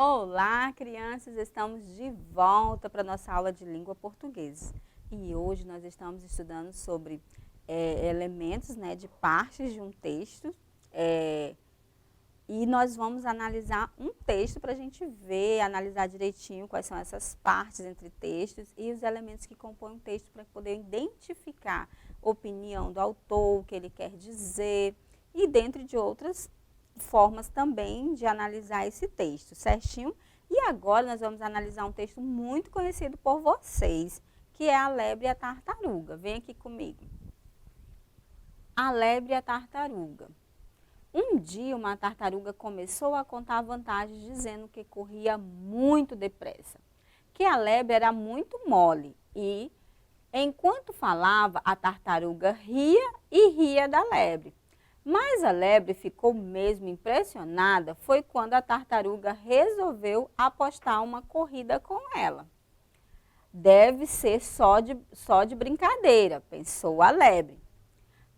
Olá, crianças! Estamos de volta para a nossa aula de língua portuguesa. E hoje nós estamos estudando sobre elementos, né, de partes de um texto. E nós vamos analisar um texto para a gente ver, analisar direitinho quais são essas partes entre textos e os elementos que compõem um texto para poder identificar a opinião do autor, o que ele quer dizer e dentro de outras formas também de analisar esse texto, certinho? E agora nós vamos analisar um texto muito conhecido por vocês, que é A Lebre e a Tartaruga. Vem aqui comigo. A Lebre e a Tartaruga. Um dia uma tartaruga começou a contar vantagens dizendo que corria muito depressa, que a lebre era muito mole e, enquanto falava, a tartaruga ria e ria da lebre. Mas a lebre ficou mesmo impressionada foi quando a tartaruga resolveu apostar uma corrida com ela. Deve ser só de brincadeira, pensou a lebre.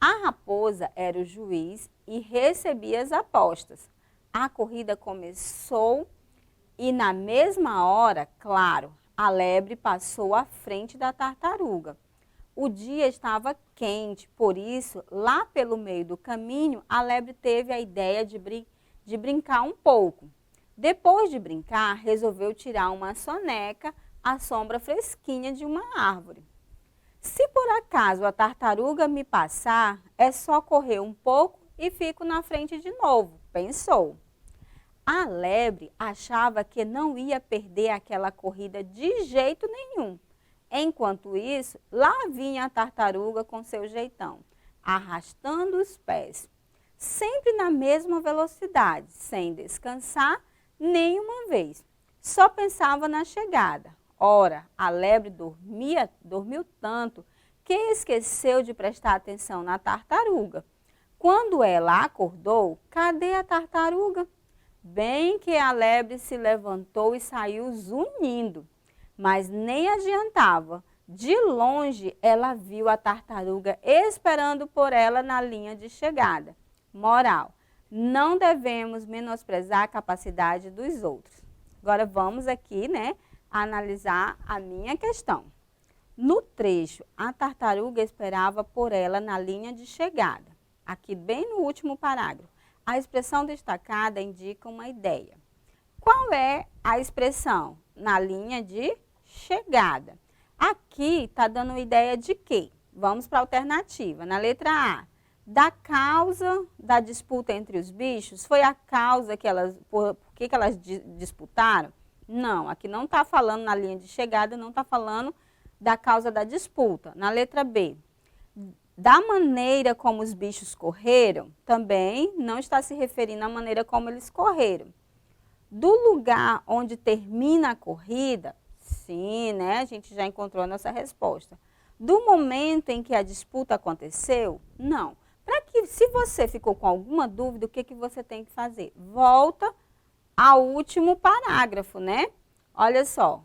A raposa era o juiz e recebia as apostas. A corrida começou e na mesma hora, claro, a lebre passou à frente da tartaruga. O dia estava quente, por isso, lá pelo meio do caminho, a lebre teve a ideia de brincar um pouco. Depois de brincar, resolveu tirar uma soneca à sombra fresquinha de uma árvore. Se por acaso a tartaruga me passar, é só correr um pouco e fico na frente de novo, pensou. A lebre achava que não ia perder aquela corrida de jeito nenhum. Enquanto isso, lá vinha a tartaruga com seu jeitão, arrastando os pés, sempre na mesma velocidade, sem descansar nenhuma vez. Só pensava na chegada. Ora, a lebre dormiu tanto que esqueceu de prestar atenção na tartaruga. Quando ela acordou, cadê a tartaruga? Bem que a lebre se levantou e saiu zunindo. Mas nem adiantava. De longe, ela viu a tartaruga esperando por ela na linha de chegada. Moral: não devemos menosprezar a capacidade dos outros. Agora vamos aqui, né, analisar a minha questão. No trecho, a tartaruga esperava por ela na linha de chegada. Aqui bem no último parágrafo, a expressão destacada indica uma ideia. Qual é a expressão? Na linha de chegada. Aqui está dando ideia de quê? Vamos para a alternativa. Na letra A, da causa da disputa entre os bichos, foi a causa que por que elas disputaram? Não, aqui não está falando na linha de chegada, não está falando da causa da disputa. Na letra B, da maneira como os bichos correram, também não está se referindo à maneira como eles correram. Do lugar onde termina a corrida, sim, né? A gente já encontrou a nossa resposta. Do momento em que a disputa aconteceu, não. Para que, se você ficou com alguma dúvida, o que você tem que fazer? Volta ao último parágrafo, né? Olha só.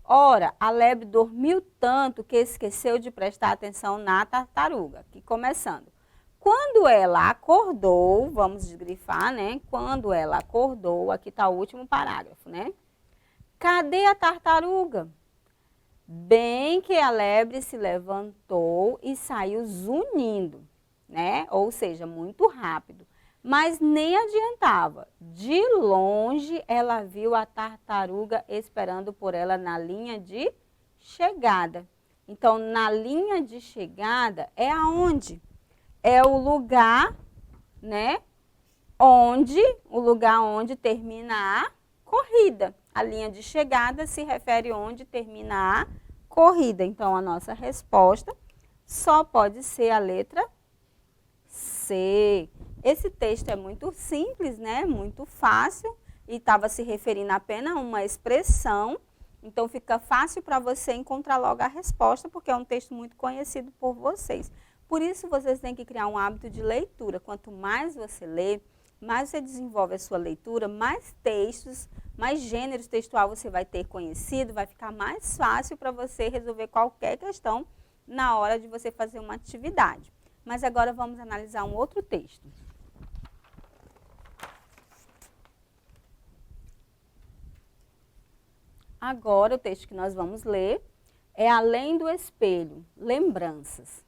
Ora, a lebre dormiu tanto que esqueceu de prestar atenção na tartaruga. Aqui começando. Quando ela acordou, vamos desgrifar, né? Quando ela acordou, aqui está o último parágrafo, né? Cadê a tartaruga? Bem que a lebre se levantou e saiu zunindo, né? Ou seja, muito rápido. Mas nem adiantava. De longe, ela viu a tartaruga esperando por ela na linha de chegada. Então, na linha de chegada é aonde? É o lugar, né? O lugar onde termina a corrida. A linha de chegada se refere onde termina a corrida. Então, a nossa resposta só pode ser a letra C. Esse texto é muito simples, né? Muito fácil e estava se referindo apenas a uma expressão. Então, fica fácil para você encontrar logo a resposta, porque é um texto muito conhecido por vocês. Por isso, vocês têm que criar um hábito de leitura. Quanto mais você lê, mais você desenvolve a sua leitura, mais textos, mais gêneros textual você vai ter conhecido, vai ficar mais fácil para você resolver qualquer questão na hora de você fazer uma atividade. Mas agora vamos analisar um outro texto. Agora, o texto que nós vamos ler é Além do Espelho, Lembranças.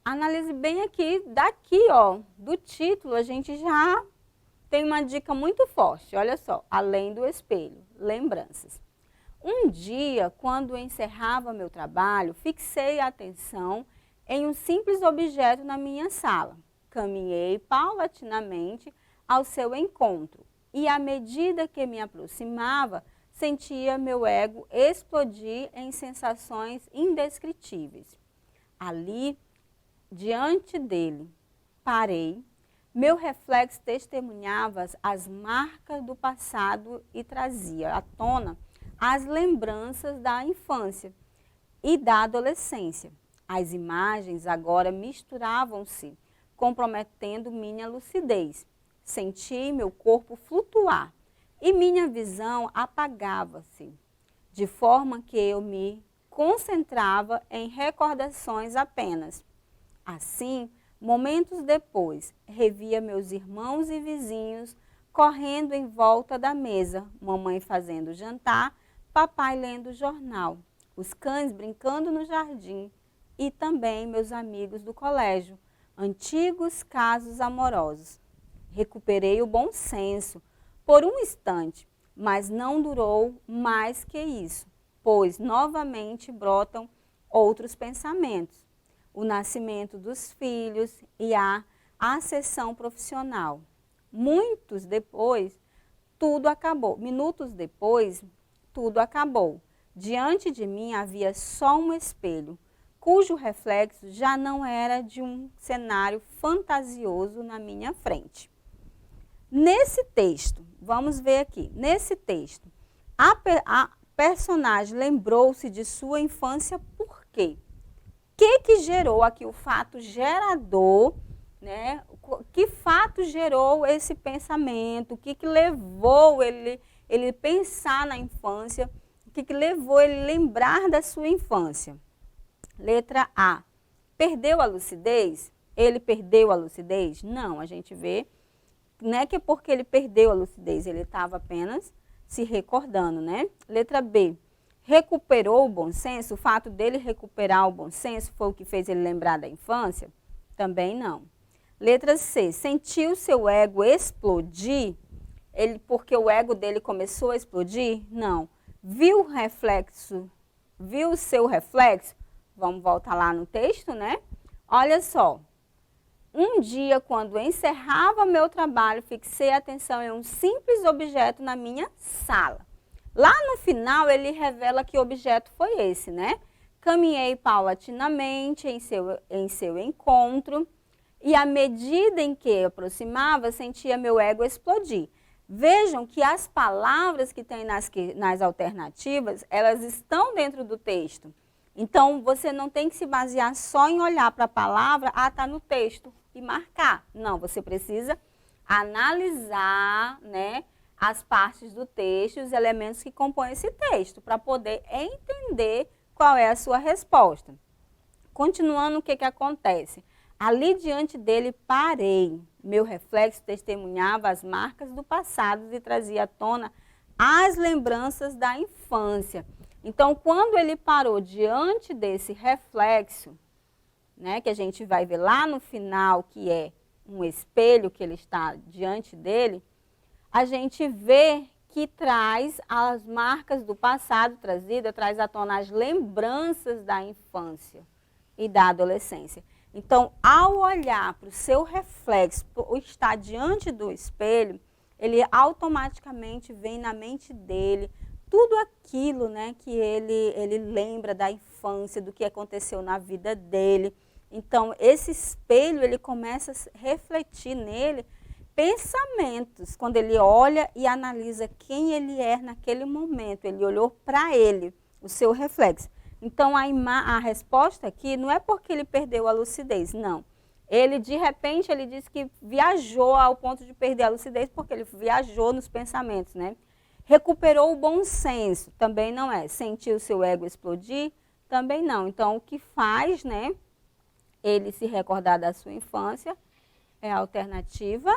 Analise bem aqui, daqui, ó, do título, a gente já tem uma dica muito forte. Olha só, Além do Espelho, Lembranças. Um dia, quando encerrava meu trabalho, fixei a atenção em um simples objeto na minha sala. Caminhei paulatinamente ao seu encontro e, à medida que me aproximava, sentia meu ego explodir em sensações indescritíveis. Ali, diante dele, parei. Meu reflexo testemunhava as marcas do passado e trazia à tona as lembranças da infância e da adolescência. As imagens agora misturavam-se, comprometendo minha lucidez. Senti meu corpo flutuar e minha visão apagava-se, de forma que eu me concentrava em recordações apenas. Assim, momentos depois, revia meus irmãos e vizinhos correndo em volta da mesa, mamãe fazendo jantar, papai lendo jornal, os cães brincando no jardim e também meus amigos do colégio, antigos casos amorosos. Recuperei o bom senso por um instante, mas não durou mais que isso, pois novamente brotam outros pensamentos. O nascimento dos filhos e a ascensão profissional. Minutos depois, tudo acabou. Diante de mim havia só um espelho, cujo reflexo já não era de um cenário fantasioso na minha frente. Nesse texto, vamos ver aqui, nesse texto, a personagem lembrou-se de sua infância por quê? O que gerou aqui o fato gerador, né? Que fato gerou esse pensamento? O que levou ele pensar na infância? O que levou ele lembrar da sua infância? Letra A. Perdeu a lucidez? Ele perdeu a lucidez? Não, a gente vê, não é que é porque ele perdeu a lucidez, ele estava apenas se recordando, né? Letra B. Recuperou o bom senso? O fato dele recuperar o bom senso foi o que fez ele lembrar da infância? Também não. Letra C. Sentiu seu ego explodir? Porque o ego dele começou a explodir? Não. Viu o reflexo? Viu o seu reflexo? Vamos voltar lá no texto, né? Olha só. Um dia, quando encerrava meu trabalho, fixei a atenção em um simples objeto na minha sala. Lá no final, ele revela que objeto foi esse, né? Caminhei paulatinamente em seu encontro e, à medida em que aproximava, sentia meu ego explodir. Vejam que as palavras que tem nas alternativas, elas estão dentro do texto. Então, você não tem que se basear só em olhar para a palavra, está no texto, e marcar. Não, você precisa analisar, né, as partes do texto, os elementos que compõem esse texto, para poder entender qual é a sua resposta. Continuando, o que acontece? Ali diante dele parei. Meu reflexo testemunhava as marcas do passado e trazia à tona as lembranças da infância. Então, quando ele parou diante desse reflexo, né, que a gente vai ver lá no final, que é um espelho que ele está diante dele, a gente vê que traz as marcas do passado traz à tona as lembranças da infância e da adolescência. Então, ao olhar para o seu reflexo, ou estar diante do espelho, ele automaticamente vem na mente dele tudo aquilo, né, que ele lembra da infância, do que aconteceu na vida dele. Então, esse espelho, ele começa a refletir nele pensamentos, quando ele olha e analisa quem ele é naquele momento. Ele olhou para ele, o seu reflexo. Então, a resposta aqui não é porque ele perdeu a lucidez, não. Ele, de repente, ele disse que viajou ao ponto de perder a lucidez porque ele viajou nos pensamentos, né? Recuperou o bom senso, também não é. Sentiu o seu ego explodir, também não. Então, o que faz, né, ele se recordar da sua infância é a alternativa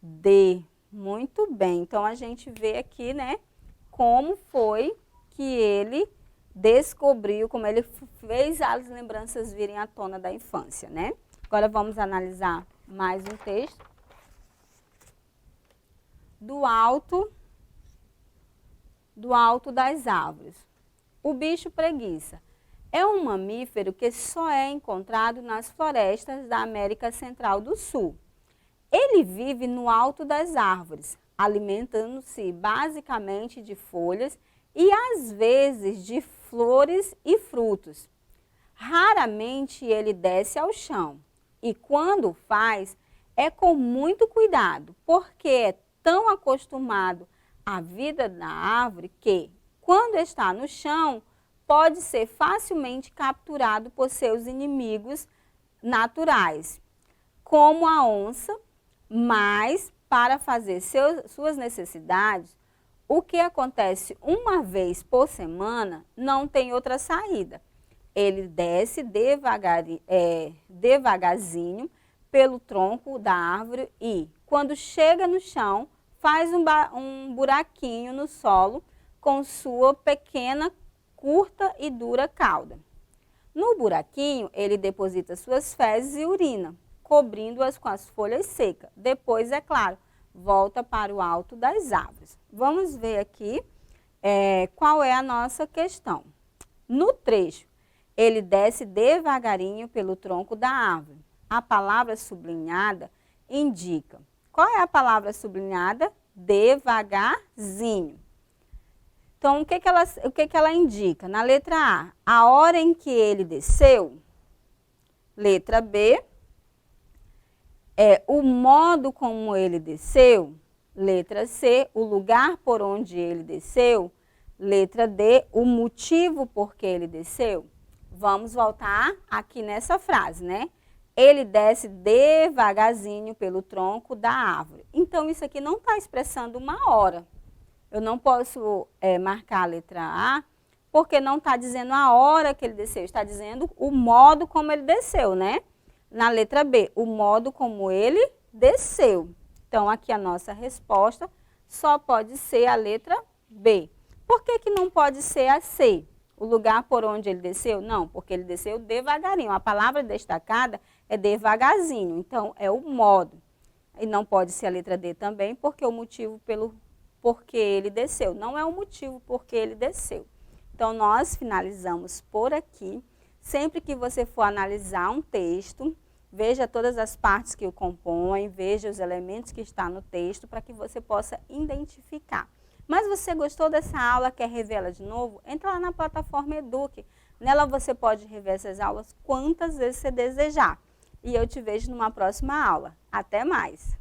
D. Muito bem. Então, a gente vê aqui, né, como foi que ele descobriu, como ele fez as lembranças virem à tona da infância, né? Agora, vamos analisar mais um texto. Do alto das árvores. O bicho preguiça é um mamífero que só é encontrado nas florestas da América Central do Sul. Ele vive no alto das árvores, alimentando-se basicamente de folhas e às vezes de flores e frutos. Raramente ele desce ao chão e quando faz é com muito cuidado, porque é tão acostumado à vida na árvore que, quando está no chão, pode ser facilmente capturado por seus inimigos naturais, como a onça, mas para fazer suas necessidades, o que acontece uma vez por semana não tem outra saída. Ele desce devagarzinho pelo tronco da árvore e, quando chega no chão, faz um buraquinho no solo com sua pequena, curta e dura cauda. No buraquinho, ele deposita suas fezes e urina, cobrindo-as com as folhas secas. Depois, é claro, volta para o alto das árvores. Vamos ver aqui qual é a nossa questão. No trecho, ele desce devagarinho pelo tronco da árvore. A palavra sublinhada indica. Qual é a palavra sublinhada? Devagarzinho. Então, o que ela indica? Na letra A hora em que ele desceu. Letra B, o modo como ele desceu. Letra C, o lugar por onde ele desceu. Letra D, o motivo por que ele desceu. Vamos voltar aqui nessa frase, né? Ele desce devagarzinho pelo tronco da árvore. Então, isso aqui não está expressando uma hora. Eu não posso marcar a letra A, porque não está dizendo a hora que ele desceu, está dizendo o modo como ele desceu, né? Na letra B, o modo como ele desceu. Então, aqui a nossa resposta só pode ser a letra B. Por que que não pode ser a C? O lugar por onde ele desceu? Não, porque ele desceu devagarinho. A palavra destacada é devagarzinho, então é o modo. E não pode ser a letra D também, porque o motivo porque ele desceu. Não é o motivo porque ele desceu. Então, nós finalizamos por aqui. Sempre que você for analisar um texto, veja todas as partes que o compõem, veja os elementos que estão no texto, para que você possa identificar. Mas você gostou dessa aula, quer revê-la de novo? Entra lá na plataforma Eduque. Nela você pode rever essas aulas quantas vezes você desejar. E eu te vejo numa próxima aula. Até mais!